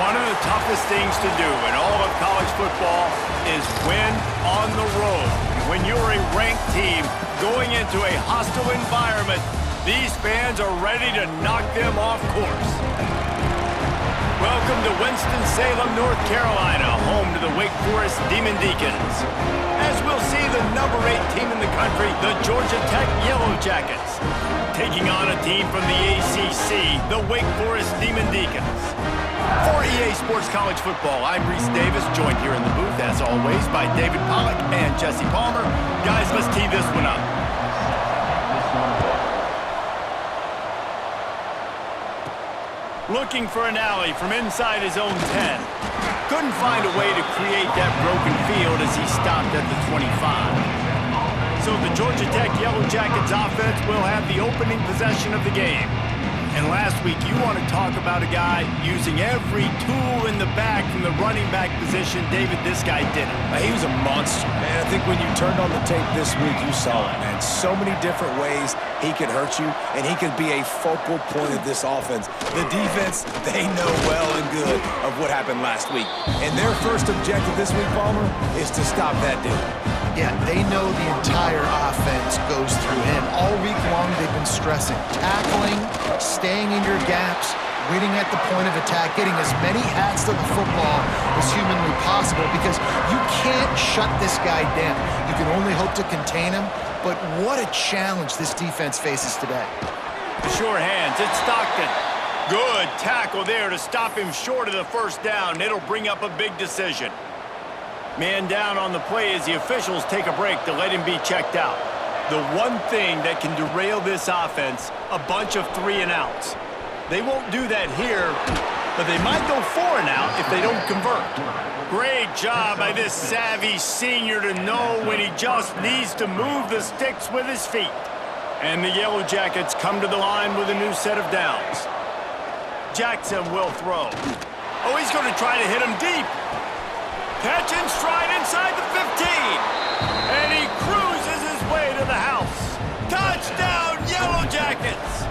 One of the toughest things to do in all of college football is win on the road. When you're a ranked team going into a hostile environment, these fans are ready to knock them off course. Welcome to Winston-Salem, North Carolina, home to the Wake Forest Demon Deacons. As we'll see the number 8 team in the country, the Georgia Tech Yellow Jackets, taking on a team from the ACC, the Wake Forest Demon Deacons. For EA Sports College Football, I'm Reese Davis, joined here in the booth, as always, by David Pollack and Jesse Palmer. Guys, let's tee this one up. Looking for an alley from inside his own 10. Couldn't find a way to create that broken field as he stopped at the 25. So the Georgia Tech Yellow Jackets offense will have the opening possession of the game. And last week, you want to talk about a guy using every tool in the bag from the running back position. David, this guy did it. He was a monster, man. I think when you turned on the tape this week, you saw it, man. So many different ways he could hurt you, and he could be a focal point of this offense. The defense, they know well and good of what happened last week. And their first objective this week, Palmer, is to stop that dude. Yeah, they know the entire offense goes through him. All week long, they've been stressing tackling, staying in your gaps, waiting at the point of attack, getting as many hats to the football as humanly possible because you can't shut this guy down. You can only hope to contain him, but what a challenge this defense faces today. The sure hands, it's Stockton. Good tackle there to stop him short of the first down. It'll bring up a big decision. Man down on the play as the officials take a break to let him be checked out. The one thing that can derail this offense, a bunch of 3-and-outs. They won't do that here, but they might go 4-and-out if they don't convert. Great job by this savvy senior to know when he just needs to move the sticks with his feet. And the Yellow Jackets come to the line with a new set of downs. Jackson will throw. Oh, he's going to try to hit him deep. Catch and stride inside the 15. And he cruises his way to the house. Touchdown, Yellow Jackets!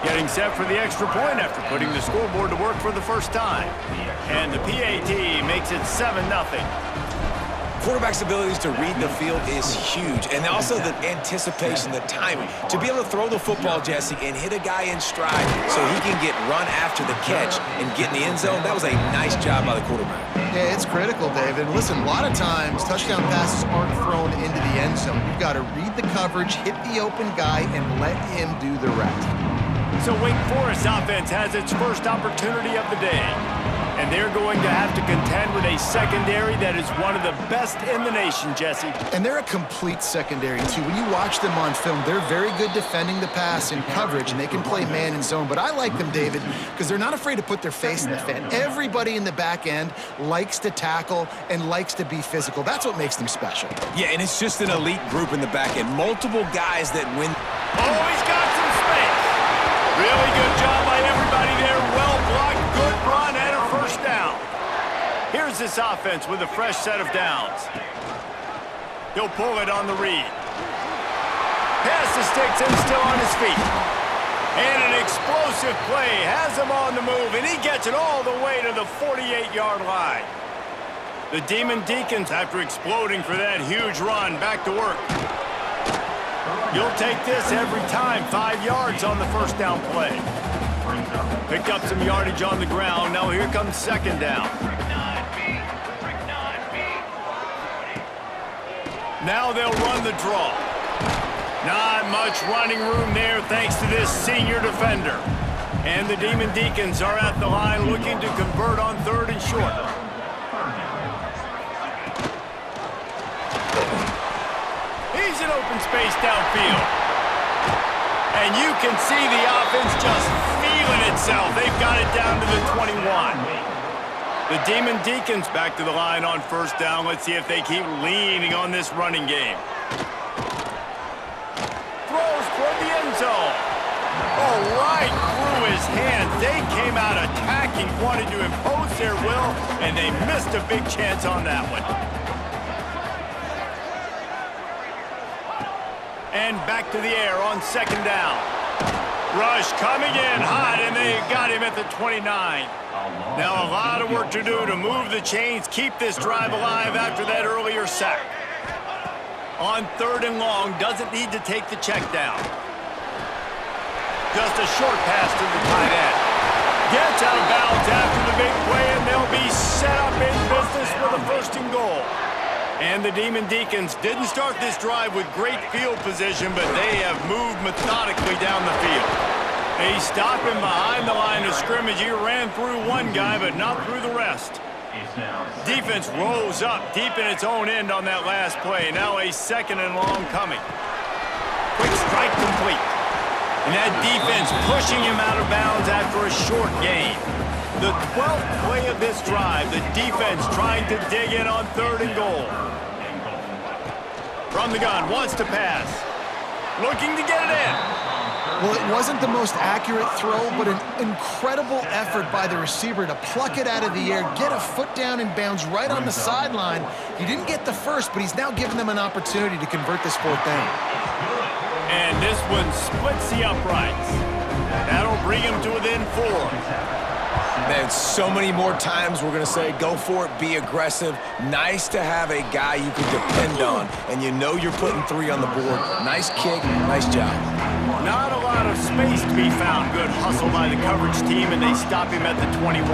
Getting set for the extra point after putting the scoreboard to work for the first time. And the PAT makes it 7-0. Quarterback's abilities to read the field is huge, and also the anticipation, the timing. To be able to throw the football, Jesse, and hit a guy in stride so he can get run after the catch and get in the end zone, that was a nice job by the quarterback. Yeah, it's critical, David. Listen, a lot of times touchdown passes aren't thrown into the end zone. You've got to read the coverage, hit the open guy, and let him do the rest. So Wake Forest offense has its first opportunity of the day. And they're going to have to contend with a secondary that is one of the best in the nation, Jesse. And they're a complete secondary, too. When you watch them on film, they're very good defending the pass and coverage, and they can play man and zone. But I like them, David, because they're not afraid to put their face in the fan. Everybody in the back end likes to tackle and likes to be physical. That's what makes them special. Yeah, and it's just an elite group in the back end. Multiple guys that win. Oh, he's got some space. Really good job by everybody there. Well blocked, good run, and a first down. Here's this offense with a fresh set of downs. He'll pull it on the read. Pass the sticks and still on his feet. And an explosive play has him on the move, and he gets it all the way to the 48-yard line. The Demon Deacons, after exploding for that huge run, back to work. You'll take this every time. 5 yards on the first down play. Picked up some yardage on the ground. Now here comes second down. Now they'll run the draw. Not much running room there thanks to this senior defender. And the Demon Deacons are at the line looking to convert on 3rd and short. He's in open space downfield. And you can see the offense just feeling itself. They've got it down to the 21. The Demon Deacons back to the line on first down. Let's see if they keep leaning on this running game. Throws toward the end zone. Oh, right through his hands. They came out attacking, wanted to impose their will, and they missed a big chance on that one. And back to the air on second down. Rush coming in hot, and they got him at the 29. Now a lot of work to do to move the chains, keep this drive alive after that earlier sack. On 3rd and long, doesn't need to take the check down. Just a short pass to the tight end. Gets out of bounds after the big play, and they'll be set up in business with a 1st and goal. And the Demon Deacons didn't start this drive with great field position, but they have moved methodically down the field. They stop him behind the line of scrimmage. He ran through one guy, but not through the rest. Defense rose up deep in its own end on that last play. Now a 2nd and long coming. Quick strike complete. And that defense pushing him out of bounds after a short gain. The 12th play of this drive, the defense trying to dig in on 3rd and goal. From the gun, wants to pass. Looking to get it in. Well, it wasn't the most accurate throw, but an incredible effort by the receiver to pluck it out of the air, get a foot down and bounce right on the sideline. He didn't get the first, but he's now given them an opportunity to convert this 4th down. And this one splits the uprights. That'll bring him to within 4. Man, so many more times we're going to say, go for it, be aggressive. Nice to have a guy you can depend on, and you know you're putting 3 on the board. Nice kick, nice job. Not a lot of space to be found. Good hustle by the coverage team, and they stop him at the 21.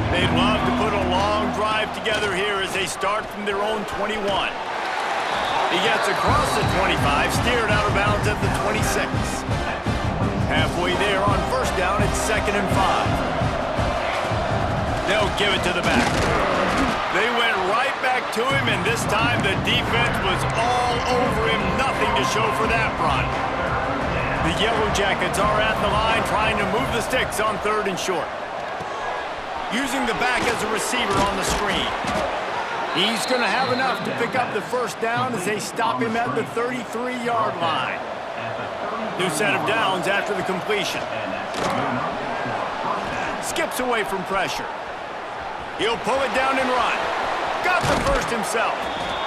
They'd love to put a long drive together here as they start from their own 21. He gets across the 25, steered out of bounds at the 26. Halfway there on 1st down, it's 2nd and 5. They'll give it to the back. They went right back to him, and this time the defense was all over him. Nothing to show for that run. The Yellow Jackets are at the line trying to move the sticks on 3rd and short. Using the back as a receiver on the screen. He's going to have enough to pick up the 1st down as they stop him at the 33-yard line. New set of downs after the completion. Skips away from pressure. He'll pull it down and run. Got the 1st himself.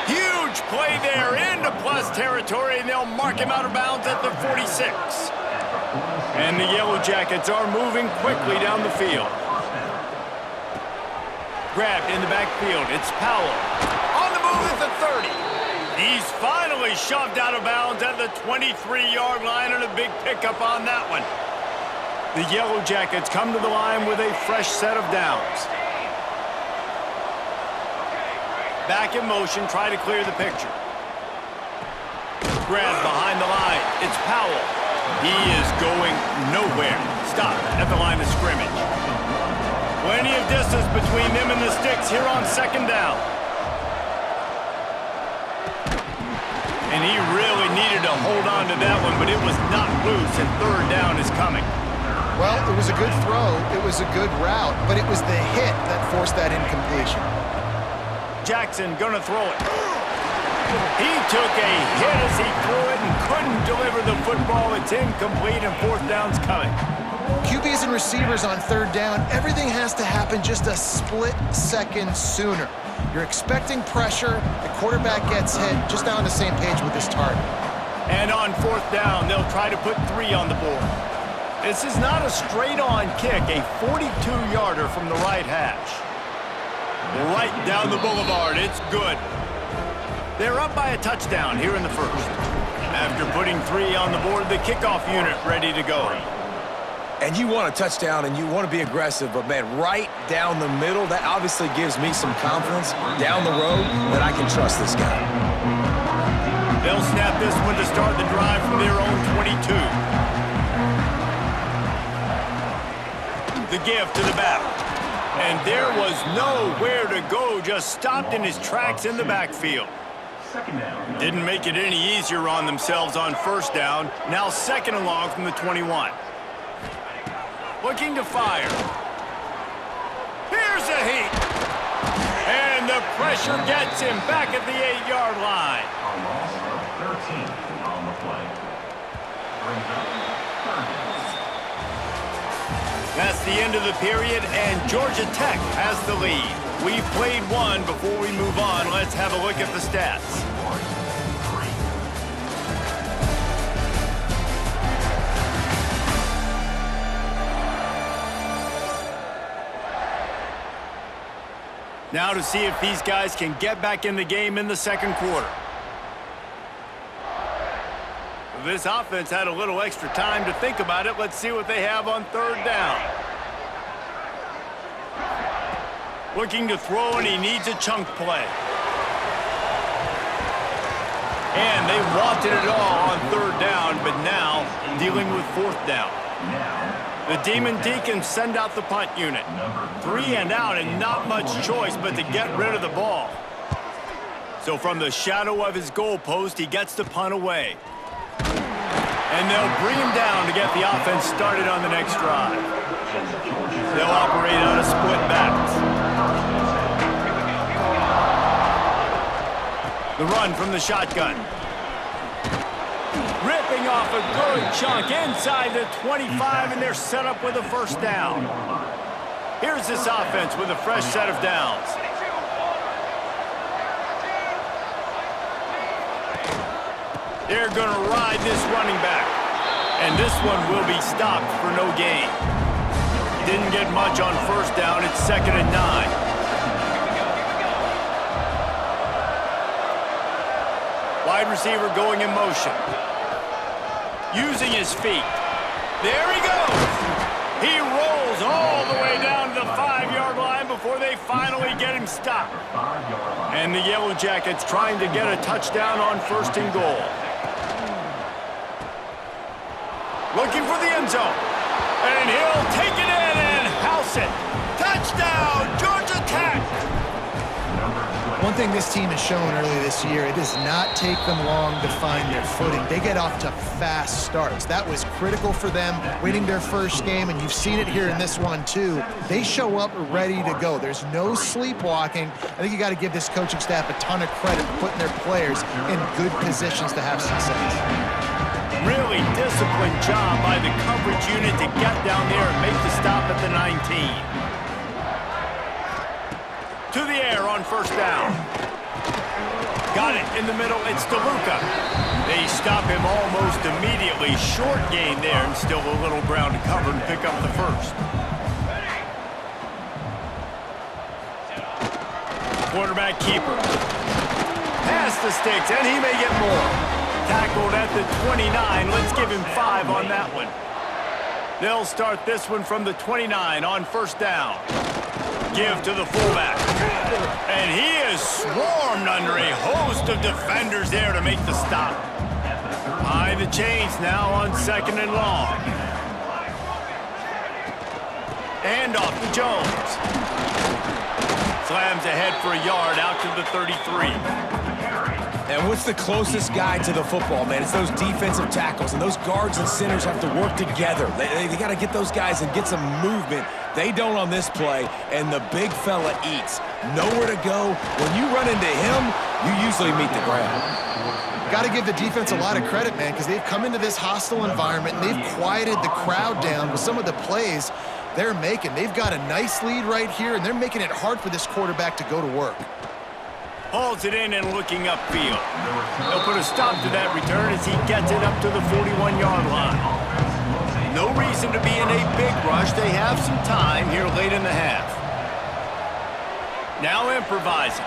Huge play there into plus territory, and they'll mark him out of bounds at the 46. And the Yellow Jackets are moving quickly down the field. Grabbed in the backfield. It's Powell. On the move at the 30. He's finally shoved out of bounds at the 23-yard line, and a big pickup on that one. The Yellow Jackets come to the line with a fresh set of downs. Back in motion, try to clear the picture. Grab behind the line. It's Powell. He is going nowhere. Stop at the line of scrimmage. Plenty of distance between them and the sticks here on 2nd down. And he really needed to hold on to that one, but it was not loose, and 3rd down is coming. Well, it was a good throw, it was a good route, but it was the hit that forced that incompletion. Jackson gonna throw it. He took a hit as he threw it and couldn't deliver the football. It's incomplete, and 4th down's coming. QBs and receivers on 3rd down, everything has to happen just a split second sooner. You're expecting pressure, the quarterback gets hit, just not on the same page with his target. And on 4th down, they'll try to put 3 on the board. This is not a straight-on kick, a 42-yarder from the right hash. Right down the boulevard, it's good. They're up by a touchdown here in the 1st. After putting 3 on the board, the kickoff unit ready to go. And you want a touchdown and you want to be aggressive, but man, right down the middle, that obviously gives me some confidence down the road that I can trust this guy. They'll snap this one to start the drive from their own 22. The give to the back. And there was nowhere to go, just stopped in his tracks in the backfield. Didn't make it any easier on themselves on 1st down. Now 2nd and long from the 21. Looking to fire. Here's a heat. And the pressure gets him back at the 8-yard line. A loss of 13 on the play. Brings up 3rd down. That's the end of the period, and Georgia Tech has the lead. We've played one. Before we move on, let's have a look at the stats. Now to see if these guys can get back in the game in the second quarter. This offense had a little extra time to think about it. Let's see what they have on third down. Looking to throw, and he needs a chunk play. And they wanted it all on third down, but now dealing with fourth down. The Demon Deacons send out the punt unit. 3 and out, and not much choice but to get rid of the ball. So from the shadow of his goalpost, he gets the punt away. And they'll bring him down to get the offense started on the next drive. They'll operate out of split backs. The run from the shotgun. Ripping off a good chunk inside the 25, and they're set up with a first down. Here's this offense with a fresh set of downs. They're going to ride this running back. And this one will be stopped for no gain. Didn't get much on first down. It's 2nd and 9. Wide receiver going in motion. Using his feet. There he goes. He rolls all the way down to the 5-yard line before they finally get him stopped. And the Yellow Jackets trying to get a touchdown on 1st and goal. Looking for the end zone. And he'll take it in and house it. Touchdown, Georgia Tech! One thing this team has shown early this year, it does not take them long to find their footing. They get off to fast starts. That was critical for them, winning their first game, and you've seen it here in this one too. They show up ready to go. There's no sleepwalking. I think you got to give this coaching staff a ton of credit for putting their players in good positions to have success. Really disciplined job by the coverage unit to get down there and make the stop at the 19. To the air on first down. Got it in the middle. It's DeLuca. They stop him almost immediately. Short gain there, and still a little ground to cover and pick up the first. Quarterback keeper. Pass the sticks, and he may get more. Tackled at the 29. Let's give him 5 on that one. They'll start this one from the 29 on first down. Give to the fullback. And he is swarmed under a host of defenders there to make the stop. Behind the chains now on 2nd and long. And off to Jones. Slams ahead for a yard out to the 33. And what's the closest guy to the football, man? It's those defensive tackles, and those guards and centers have to work together. They got to get those guys and get some movement. They don't on this play, and the big fella eats. Nowhere to go. When you run into him, you usually meet the ground. Got to give the defense a lot of credit, man, because they've come into this hostile environment, and they've quieted the crowd down with some of the plays they're making. They've got a nice lead right here, and they're making it hard for this quarterback to go to work. Hauls it in and looking upfield. They'll put a stop to that return as he gets it up to the 41-yard line. No reason to be in a big rush. They have some time here late in the half. Now improvising.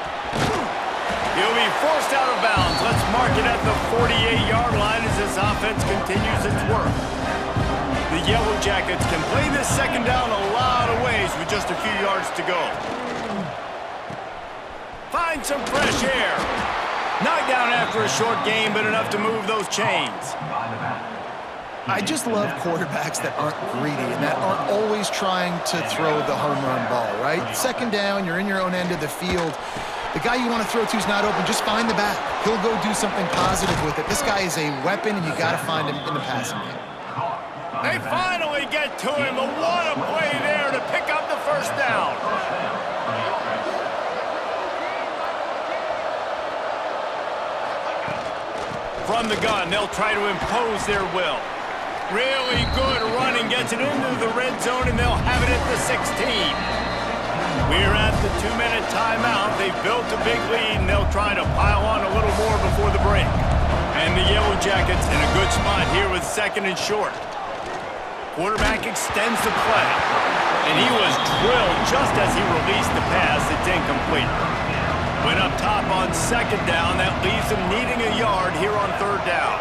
He'll be forced out of bounds. Let's mark it at the 48-yard line as this offense continues its work. The Yellow Jackets can play this second down a lot of ways with just a few yards to go. Find some fresh air. Knocked down after a short game, but enough to move those chains. I just love quarterbacks that aren't greedy and that aren't always trying to throw the home run ball, right? Second down, you're in your own end of the field. The guy you want to throw to is not open. Just find the back. He'll go do something positive with it. This guy is a weapon, and you got to find him in the passing game. They finally get to him. What a play there to pick up the first down. From the gun, they'll try to impose their will. Really good running, gets it into the red zone, and they'll have it at the 16. We're at the 2-minute timeout. They've built a big lead, and they'll try to pile on a little more before the break. And the Yellow Jackets in a good spot here with 2nd and short. Quarterback extends the play. And he was drilled just as he released the pass. It's incomplete. Went up top on second down. That leaves him needing a yard here on third down.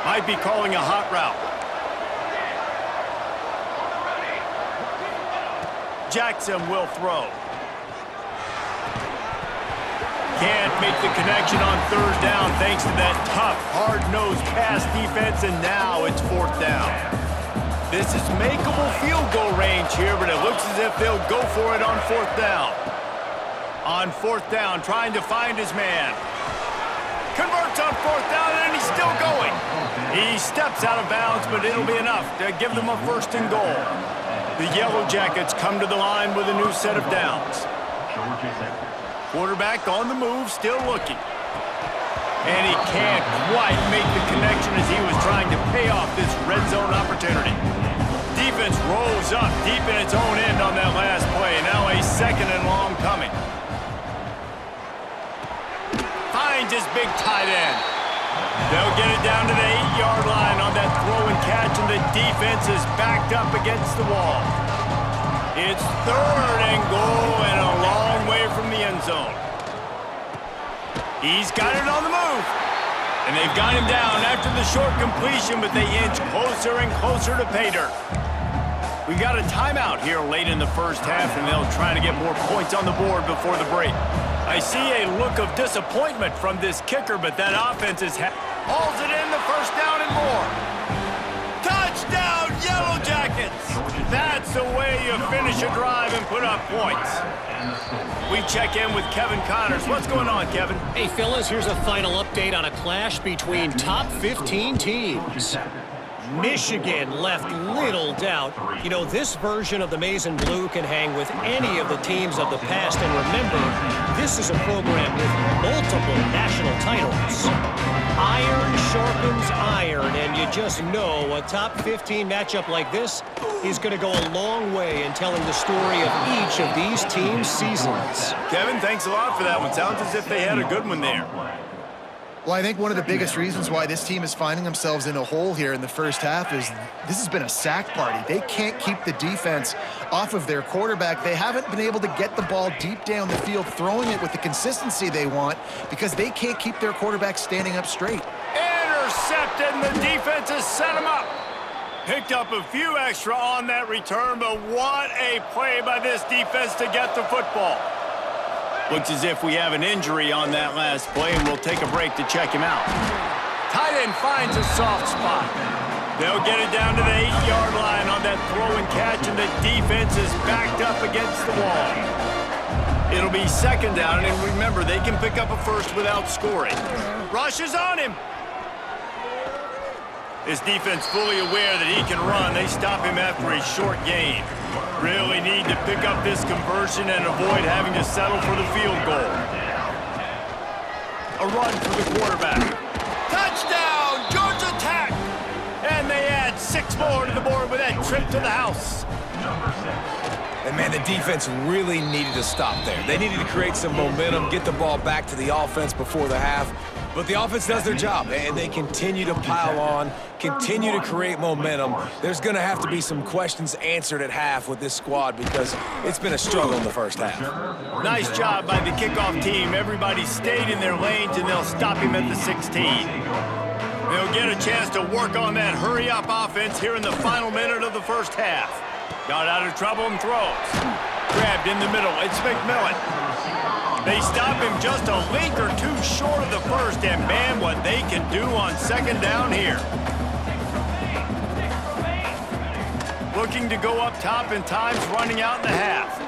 Might be calling a hot route. Jackson will throw. Can't make the connection on third down thanks to that tough, hard-nosed pass defense, and now it's fourth down. This is makeable field goal range here, but it looks as if they'll go for it on fourth down. On fourth down, trying to find his man. Converts on fourth down, and he's still going. He steps out of bounds, but it'll be enough to give them a first and goal. The Yellow Jackets come to the line with a new set of downs. Quarterback on the move, still looking. And he can't quite make the connection as he was trying to pay off this red zone opportunity. Defense rolls up deep in its own end on that last play. Now a second and long coming. Finds his big tight end. They'll get it down to the 8-yard line on that throw and catch, and the defense is backed up against the wall. It's third and goal and a long way from the end zone. He's got it on the move. And they've got him down after the short completion, but they inch closer and closer to pay dirt. We got a timeout here late in the first half, and they'll try to get more points on the board before the break. I see a look of disappointment from this kicker, but that offense is hauls it in the first down and more. Touchdown, Yellow Jackets! That's the way you finish a drive and put up points. We check in with Kevin Connors. What's going on, Kevin? Hey, fellas, here's a final update on a clash between top 15 teams. Michigan left little doubt. You know, this version of the Maize and Blue can hang with any of the teams of the past. And remember, this is a program with multiple national titles. Iron sharpens iron, and you just know a top 15 matchup like this is going to go a long way in telling the story of each of these teams' seasons. Kevin, thanks a lot for that one. Sounds as if they had a good one there. Well, I think one of the biggest reasons why this team is finding themselves in a hole here in the first half is this has been a sack party. They can't keep the defense off of their quarterback. They haven't been able to get the ball deep down the field, throwing it with the consistency they want because they can't keep their quarterback standing up straight. Intercepted, and the defense has set him up. Picked up a few extra on that return, but what a play by this defense to get the football. Looks as if we have an injury on that last play, and we'll take a break to check him out. Tight end finds a soft spot. They'll get it down to the 8-yard line on that throw and catch, and the defense is backed up against the wall. It'll be second down, and remember, they can pick up a first without scoring. Rush is on him. This defense fully aware that he can run. They stop him after a short gain. Really need to pick up this conversion and avoid having to settle for the field goal. A run for the quarterback. Touchdown, Georgia Tech! And they add 6 more to the board with that trip to the house. And, man, the defense really needed to stop there. They needed to create some momentum, get the ball back to the offense before the half. But the offense does their job, and they continue to pile on, continue to create momentum. There's going to have to be some questions answered at half with this squad because it's been a struggle in the first half. Nice job by the kickoff team. Everybody stayed in their lanes, and they'll stop him at the 16. They'll get a chance to work on that hurry-up offense here in the final minute of the first half. Got out of trouble and throws. Grabbed in the middle. It's McMillan. They stop him just a link or two short of the first, and man, what they can do on second down here. Looking to go up top, and time's running out in the half.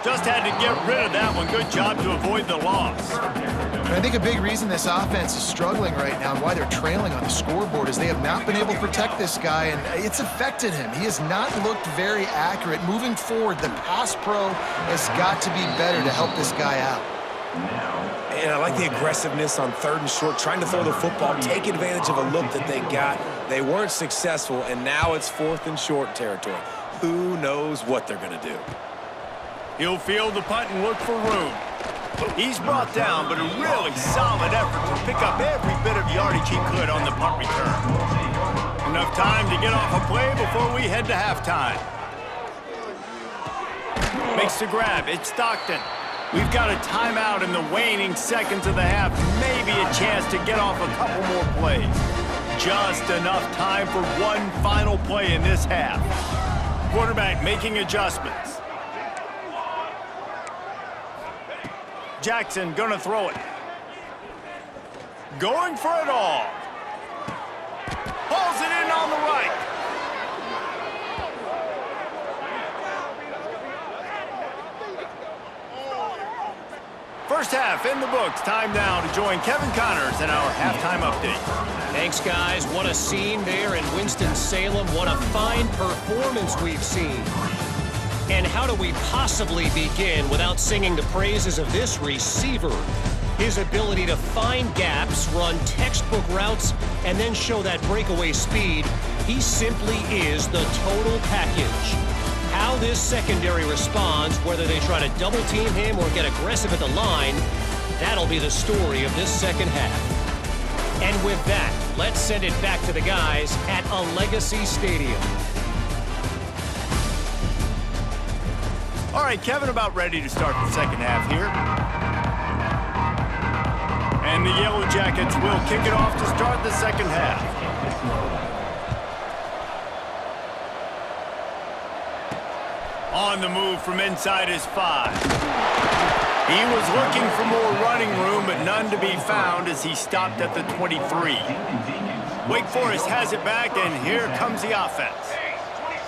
Just had to get rid of that one. Good job to avoid the loss. And I think a big reason this offense is struggling right now and why they're trailing on the scoreboard is they have not been able to protect this guy, and it's affected him. He has not looked very accurate. Moving forward, the pass pro has got to be better to help this guy out. And I like the aggressiveness on third and short, trying to throw the football, take advantage of a look that they got. They weren't successful, and now it's fourth and short territory. Who knows what they're going to do? He'll field the punt and look for room. He's brought down, but a really solid effort to pick up every bit of yardage he could on the punt return. enough time to get off a play before we head to halftime. Makes the grab. It's Stockton. We've got a timeout in the waning seconds of the half. Maybe a chance to get off a couple more plays. Just enough time for one final play in this half. Quarterback making adjustments. Jackson gonna throw it. Going for it all. Hauls it in on the right. First half in the books. Time now to join Kevin Connors in our halftime update. Thanks, guys. What a scene there in Winston-Salem. What a fine performance we've seen. And how do we possibly begin without singing the praises of this receiver? His ability to find gaps, run textbook routes, and then show that breakaway speed. He simply is the total package. How this secondary responds, whether they try to double-team him or get aggressive at the line, that'll be the story of this second half. And with that, let's send it back to the guys at Allegacy Stadium. All right, Kevin, about ready to start the second half here. And the Yellow Jackets will kick it off to start the second half. On the move from inside his 5. He was looking for more running room, but none to be found as he stopped at the 23. Wake Forest has it back, and here comes the offense.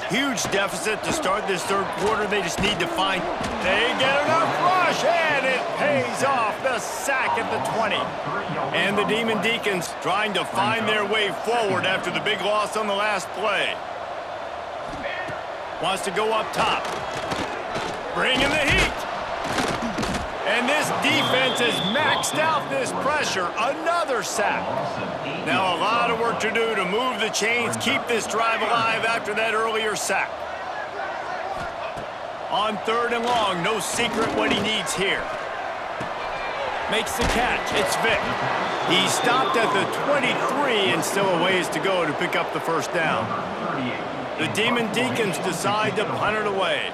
Huge deficit to start this third quarter. They just need to find. They get enough rush, and it pays off. The sack at the 20. And the Demon Deacons trying to find their way forward after the big loss on the last play. Wants to go up top. Bringing the heat. And this defense has maxed out this pressure. Another sack. Now a lot of work to do to move the chains, keep this drive alive after that earlier sack. On 3rd and long, no secret what he needs here. Makes the catch. It's Vick. He stopped at the 23 and still a ways to go to pick up the first down. The Demon Deacons decide to punt it away.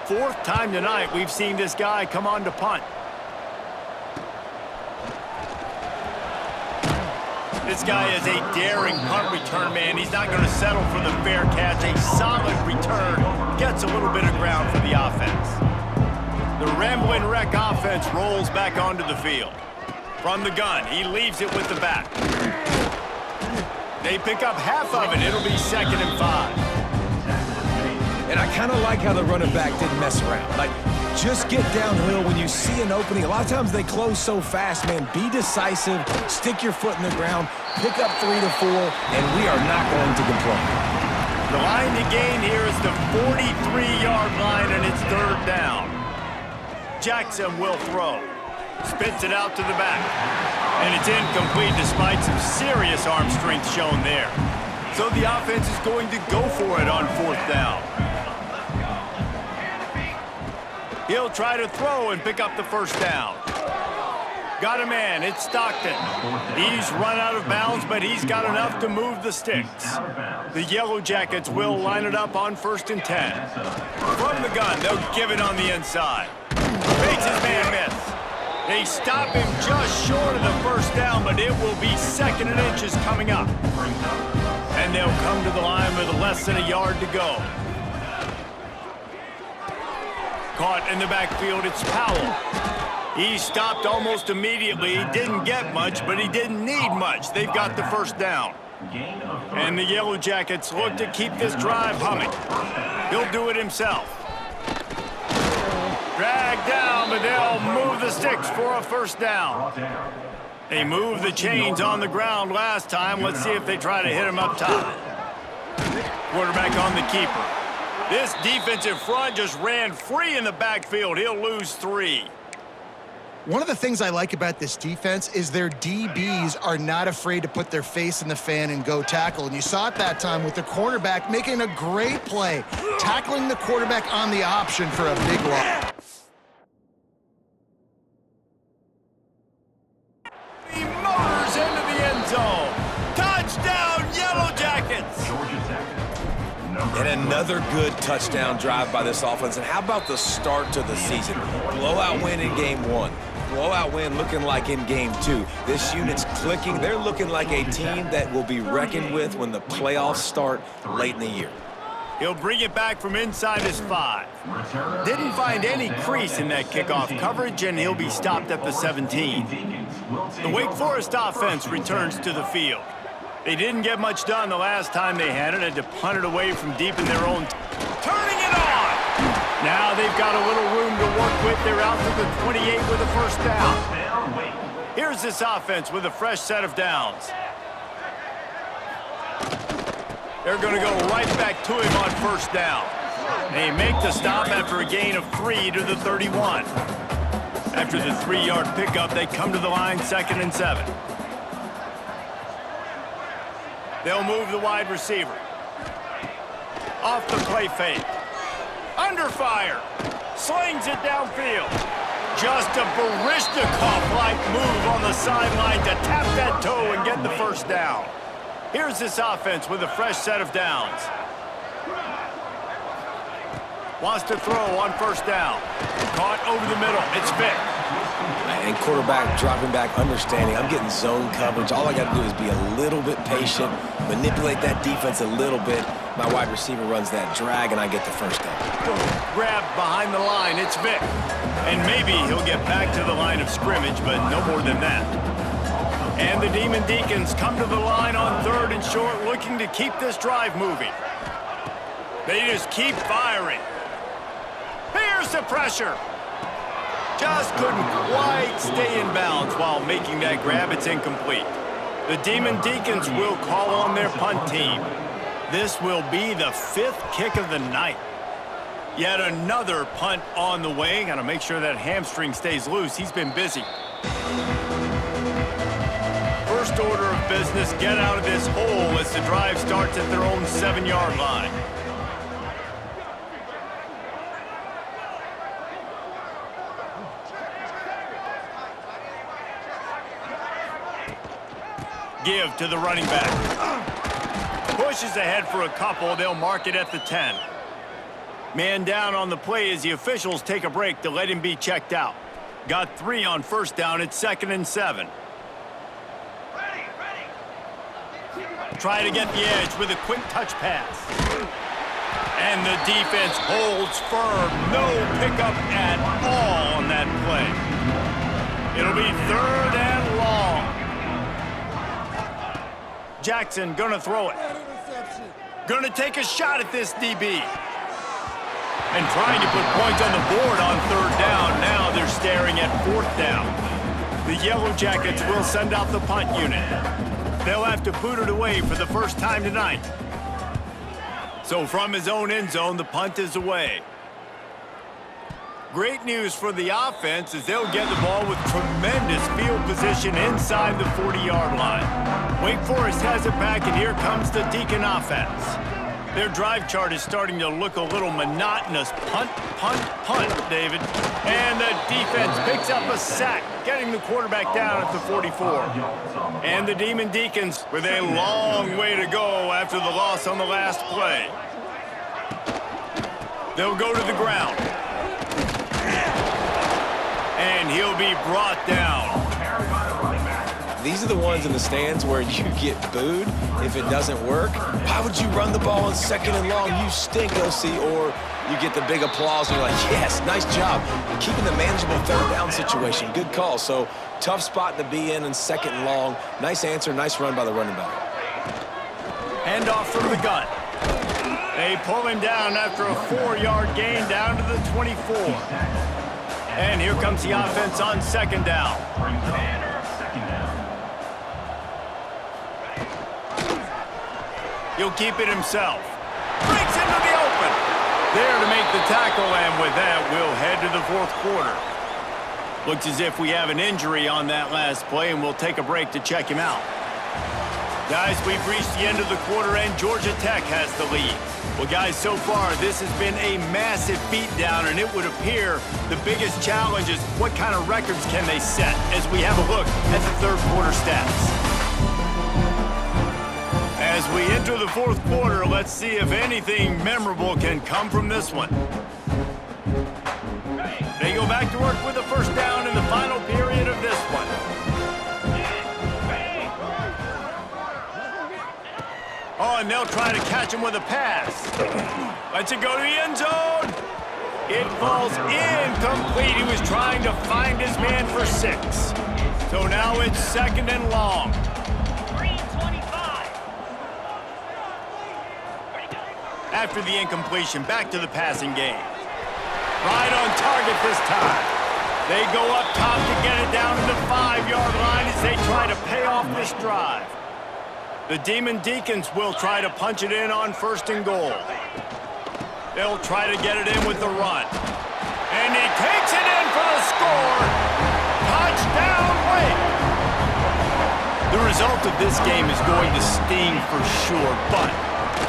4th time tonight we've seen this guy come on to punt. This guy is a daring punt return man. He's not going to settle for the fair catch. A solid return gets a little bit of ground for the offense. The Ramblin' Wreck offense rolls back onto the field. From the gun, he leaves it with the back. They pick up half of it. It'll be 2nd and 5. And I kind of like how the running back didn't mess around. Like, just get downhill when you see an opening. A lot of times they close so fast, man. Be decisive, stick your foot in the ground, pick up 3 to 4, and we are not going to complain. The line to gain here is the 43-yard line, and it's 3rd down. Jackson will throw. Spits it out to the back. And it's incomplete despite some serious arm strength shown there. So the offense is going to go for it on 4th down. He'll try to throw and pick up the first down. Got a man. It's Stockton. He's run out of bounds, but he's got enough to move the sticks. The Yellow Jackets will line it up on 1st and 10. From the gun, they'll give it on the inside. Makes his man miss. They stop him just short of the first down, but it will be 2nd and inches coming up. And they'll come to the line with less than a yard to go. Caught in the backfield, it's Powell. He stopped almost immediately. He didn't get much, but he didn't need much. They've got the first down. And the Yellow Jackets look to keep this drive humming. He'll do it himself. Dragged down, but they'll move the sticks for a first down. They moved the chains on the ground last time. Let's see if they try to hit him up top. Quarterback on the keeper. This defensive front just ran free in the backfield. He'll lose 3. One of the things I like about this defense is their DBs are not afraid to put their face in the fan and go tackle. And you saw it that time with the cornerback making a great play, tackling the quarterback on the option for a big loss. He motors into the end zone. Touchdown, Yellow Jackets! And another good touchdown drive by this offense. And how about the start to the season? Blowout win in game 1. Blowout win looking like in game 2. This unit's clicking. They're looking like a team that will be reckoned with when the playoffs start late in the year. He'll bring it back from inside his 5. Didn't find any crease in that kickoff coverage, and he'll be stopped at the 17. The Wake Forest offense returns to the field. They didn't get much done the last time they had it to punt it away from deep in their own. Turning it on! Now they've got a little room to work with. They're out to the 28 with a first down. Here's this offense with a fresh set of downs. They're going to go right back to him on first down. They make the stop after a gain of 3 to the 31. After the 3-yard pickup, they come to the line 2nd and 7. They'll move the wide receiver. Off the play fake. Under fire. Slings it downfield. Just a Baryshnikov-like move on the sideline to tap that toe and get the first down. Here's this offense with a fresh set of downs. Wants to throw on first down. Caught over the middle. It's Vick. And quarterback dropping back, understanding I'm getting zone coverage. All I got to do is be a little bit patient, manipulate that defense a little bit. My wide receiver runs that drag, and I get the first down. Grabbed behind the line. It's Vick. And maybe he'll get back to the line of scrimmage, but no more than that. And the Demon Deacons come to the line on 3rd and short, looking to keep this drive moving. They just keep firing. Here's the pressure. Just couldn't quite stay in bounds while making that grab. It's incomplete. The Demon Deacons will call on their punt team. This will be the 5th kick of the night. Yet another punt on the way. Got to make sure that hamstring stays loose. He's been busy. First order of business, get out of this hole as the drive starts at their own 7-yard line. Give to the running back. Pushes ahead for a couple. They'll mark it at the 10. Man down on the play as the officials take a break to let him be checked out. Got 3 on first down. It's 2nd and 7. Try to get the edge with a quick touch pass. And the defense holds firm. No pickup at all on that play. It'll be 3rd and long. Jackson gonna throw it. Gonna take a shot at this DB. And trying to put points on the board on 3rd down. Now they're staring at 4th down. The Yellow Jackets will send out the punt unit. They'll have to boot it away for the first time tonight. So from his own end zone, the punt is away. Great news for the offense as they'll get the ball with tremendous field position inside the 40-yard line. Wake Forest has it back, and here comes the Deacon offense. Their drive chart is starting to look a little monotonous. Punt, punt, punt, David. And the defense picks up a sack, getting the quarterback down at the 44. And the Demon Deacons with a long way to go after the loss on the last play. They'll go to the ground. And he'll be brought down. These are the ones in the stands where you get booed if it doesn't work. Why would you run the ball on 2nd and long? You stink, OC. Or you get the big applause and you're like, yes, nice job. Keeping the manageable 3rd down situation. Good call. So tough spot to be in 2nd and long. Nice answer, nice run by the running back. Handoff from the gun. They pull him down after a 4-yard gain down to the 24. And here comes the offense on 2nd down. He'll keep it himself. Breaks into the open. There to make the tackle, and with that, we'll head to the 4th quarter. Looks as if we have an injury on that last play, and we'll take a break to check him out. Guys, we've reached the end of the quarter, and Georgia Tech has the lead. Well, guys, so far, this has been a massive beatdown, and it would appear the biggest challenge is what kind of records can they set as we have a look at the 3rd quarter stats. As As we enter the fourth quarter, let's see if anything memorable can come from this one. They go back to work with a first down in the final period of this one. Oh, and they'll try to catch him with a pass. Lets it go to the end zone. It falls incomplete. He was trying to find his man for 6. So now it's 2nd and long. After the incompletion, back to the passing game. Right on target this time. They go up top to get it down to the 5-yard line as they try to pay off this drive. The Demon Deacons will try to punch it in on 1st and goal. They'll try to get it in with the run. And he takes it in for the score. Touchdown, Wake! The result of this game is going to sting for sure, but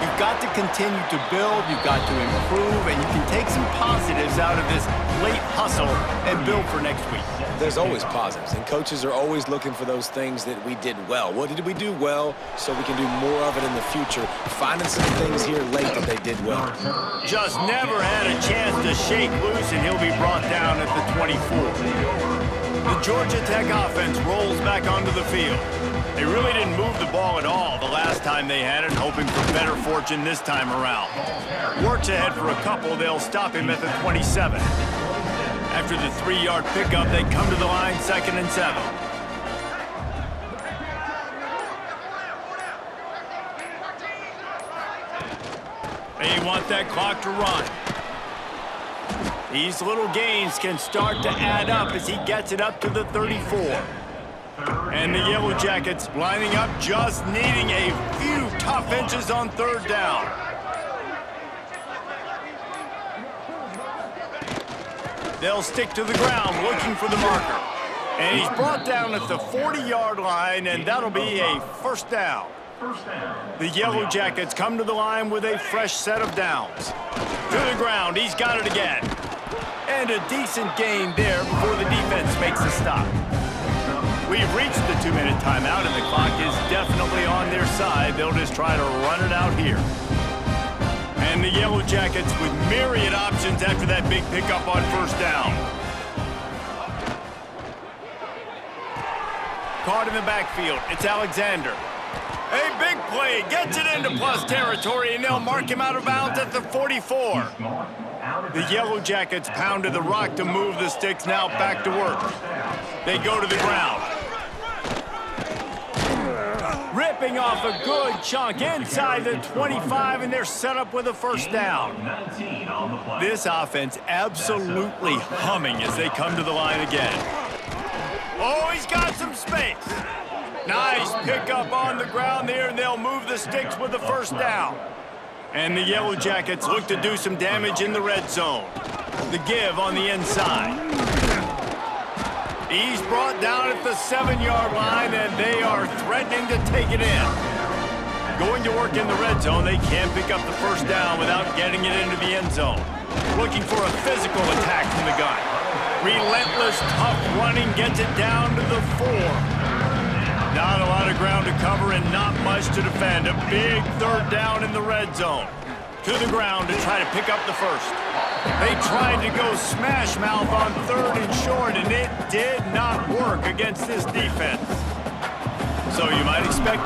you've got to continue to build, you've got to improve, and you can take some positives out of this late hustle and build for next week. There's always positives, and coaches are always looking for those things that we did well. What did we do well so we can do more of it in the future? Finding some things here late that they did well. Just never had a chance to shake loose, and he'll be brought down at the 24. The Georgia Tech offense rolls back onto the field. They really didn't move the ball at all the last time they had it, hoping for better fortune this time around. Works ahead for a couple, they'll stop him at the 27. After the 3-yard pickup, they come to the line 2nd and 7. They want that clock to run. These little gains can start to add up as he gets it up to the 34. And the Yellow Jackets lining up, just needing a few tough inches on 3rd down. They'll stick to the ground looking for the marker. And he's brought down at the 40-yard line, and that'll be a 1st down. The Yellow Jackets come to the line with a fresh set of downs. To the ground, he's got it again. And a decent gain there before the defense makes a stop. We've reached the 2-minute timeout, and the clock is definitely on their side. They'll just try to run it out here. And the Yellow Jackets with myriad options after that big pickup on 1st down. Caught in the backfield, it's Alexander. A big play, gets it into plus territory, and they'll mark him out of bounds at the 44. The Yellow Jackets pounded the rock to move the sticks, now back to work. They go to the ground. Ripping off a good chunk inside the 25, and they're set up with a 1st down. This offense absolutely humming as they come to the line again. Oh, he's got some space. Nice pickup on the ground there, and they'll move the sticks with the 1st down. And the Yellow Jackets look to do some damage in the red zone. The give on the inside. He's brought down at the 7-yard line, and they are threatening to take it in. Going to work in the red zone, they can't pick up the 1st down without getting it into the end zone. Looking for a physical attack from the gun. Relentless, tough running gets it down to the 4. Not a lot of ground to cover and not much to defend. A big 3rd down in the red zone. To the ground to try to pick up the 1st. They tried to go smash mouth on 3rd and short, and it did not work against this defense. So you might expect,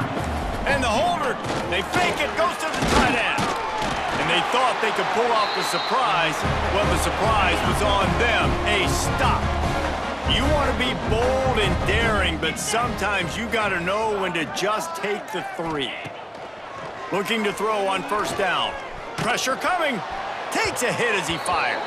and the holder, they fake it, goes to the tight end. And they thought they could pull off the surprise. Well, the surprise was on them. A stop. You want to be bold and daring, but sometimes you got to know when to just take the 3. Looking to throw on 1st down. Pressure coming. Takes a hit as he fires.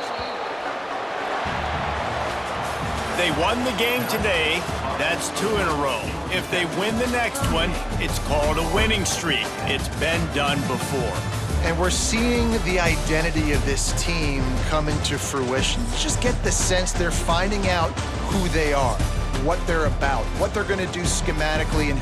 They won the game today. That's 2 in a row. If they win the next one, it's called a winning streak. It's been done before. And we're seeing the identity of this team come into fruition. You just get the sense they're finding out who they are, what they're about, what they're going to do schematically, and